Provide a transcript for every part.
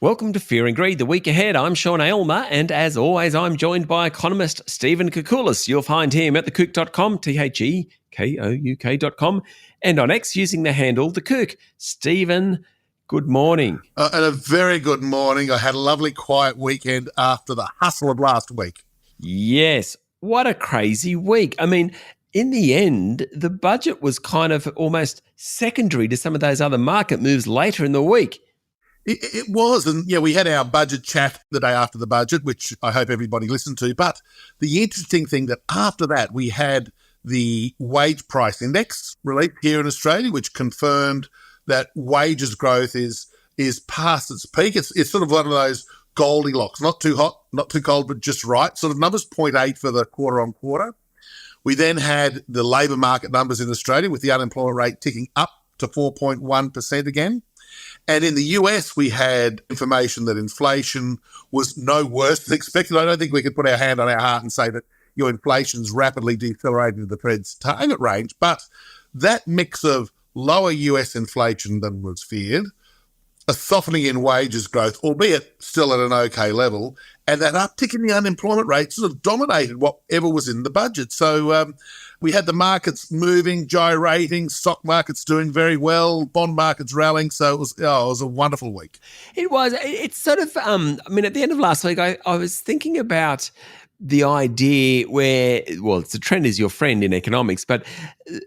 Welcome to Fear and Greed, the week ahead. I'm Sean Aylmer, and as always, I'm joined by economist Stephen Koukoulas. You'll find him at thekouk.com, TheKouk.com, and on X using the handle The Kouk. Stephen, good morning. And a very good morning. I had a lovely quiet weekend after the hustle of last week. Yes, what a crazy week. I mean, in the end, the budget was kind of almost secondary to some of those other market moves later in the week. It was, and we had our budget chat the day after the budget, which I hope everybody listened to. But the interesting thing that after that, we had the wage price index released here in Australia, which confirmed that wages growth is past its peak. It's sort of one of those Goldilocks, not too hot, not too cold, but just right sort of numbers, 0.8 for the quarter on quarter. We then had the labour market numbers in Australia with the unemployment rate ticking up to 4.1% again. And in the US, we had information that inflation was no worse than expected. I don't think we could put our hand on our heart and say that inflation's rapidly decelerating to the Fed's target range. But that mix of lower US inflation than was feared, a softening in wages growth, albeit still at an okay level, and that uptick in the unemployment rate sort of dominated whatever was in the budget. So we had the markets moving, gyrating, stock markets doing very well, bond markets rallying. So it was a wonderful week. It was. It's sort of, at the end of last week, I was thinking about the idea where, it's a trend is your friend in economics, but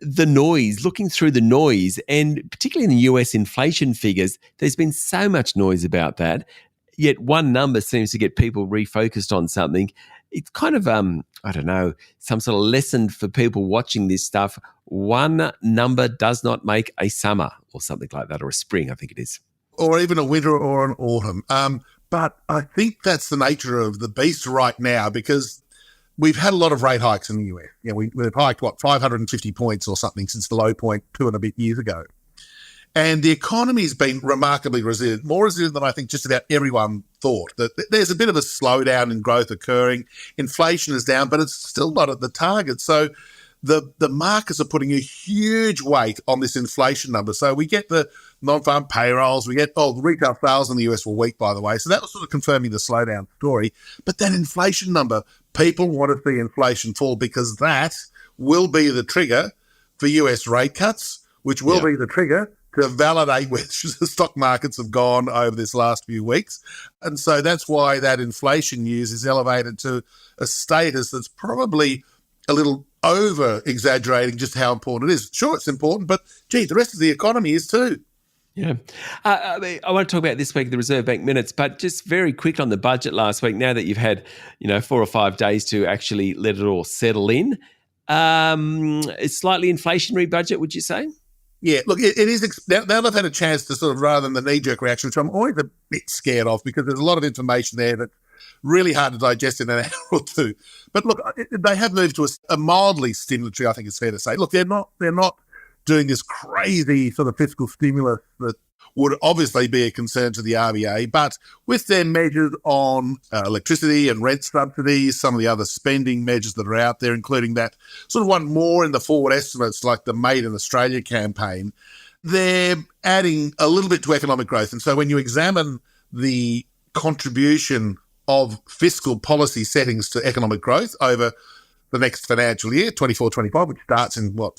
the noise, looking through the noise, and particularly in the US inflation figures, there's been so much noise about that, yet one number seems to get people refocused on something. It's kind of, some sort of lesson for people watching this stuff. One number does not make a summer or something like that, or a spring, I think it is. Or even a winter or an autumn. But I think that's the nature of the beast right now, because we've had a lot of rate hikes in the US. We've hiked, 550 points or something since the low point 2 and a bit years ago. And the economy's been remarkably resilient, more resilient than I think just about everyone thought. That there's a bit of a slowdown in growth occurring. Inflation is down, but it's still not at the target. So the markets are putting a huge weight on this inflation number. So we get the non-farm payrolls, we get, the retail sales in the US were weak, by the way. So that was sort of confirming the slowdown story. But that inflation number, people want to see inflation fall, because that will be the trigger for US rate cuts, which will be the trigger to validate where the stock markets have gone over this last few weeks. And so that's why that inflation news is elevated to a status that's probably a little over-exaggerating just how important it is. Sure, it's important, but, the rest of the economy is too. Yeah. I want to talk about this week, the Reserve Bank minutes, but just very quick on the budget last week, now that you've had, 4 or 5 days to actually let it all settle in. A slightly inflationary budget, would you say? Yeah, look, it is. Now that I've had a chance to sort of, rather than the knee-jerk reaction, which I'm always a bit scared of, because there's a lot of information there that's really hard to digest in an hour or two. But look, they have moved to a mildly stimulatory, I think it's fair to say. Look, they're not doing this crazy sort of fiscal stimulus that would obviously be a concern to the RBA, but with their measures on electricity and rent subsidies, some of the other spending measures that are out there, including that sort of one more in the forward estimates, like the Made in Australia campaign, they're adding a little bit to economic growth. And so when you examine the contribution of fiscal policy settings to economic growth over the next financial year, 24-25, which starts in 5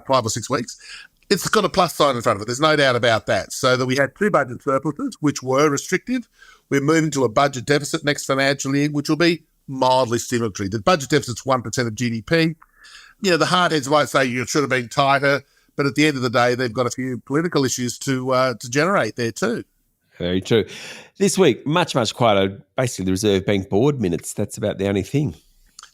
or 6 weeks, it's got a plus sign in front of it. There's no doubt about that. So that we had 2 budget surpluses, which were restrictive. We're moving to a budget deficit next financial year, which will be mildly stimulatory. The budget deficit's 1% of GDP. The hardheads might say you should have been tighter, but at the end of the day, they've got a few political issues to generate there too. Very true. This week, much, much quieter. Basically, the Reserve Bank board minutes. That's about the only thing.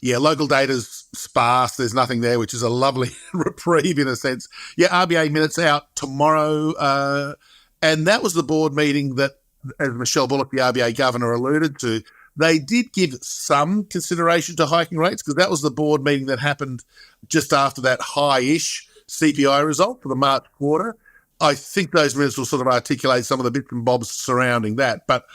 Yeah, local data's sparse. There's nothing there, which is a lovely reprieve in a sense. Yeah, RBA minutes out tomorrow. And that was the board meeting that, as Michelle Bullock, the RBA governor, alluded to, they did give some consideration to hiking rates, because that was the board meeting that happened just after that high-ish CPI result for the March quarter. I think those minutes will sort of articulate some of the bits and bobs surrounding that. But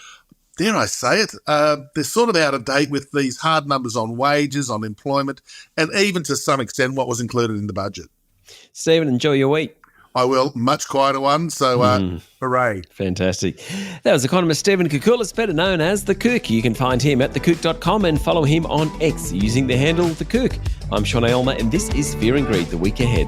dare I say it, they're sort of out of date with these hard numbers on wages, on employment, and even to some extent what was included in the budget. Stephen, enjoy your week. I will. Much quieter one. So, hooray. Fantastic. That was economist Stephen Koukoulas, better known as The Kook. You can find him at thekook.com and follow him on X using the handle The Kook. I'm Sean Aylmer, and this is Fear and Greed, the week ahead.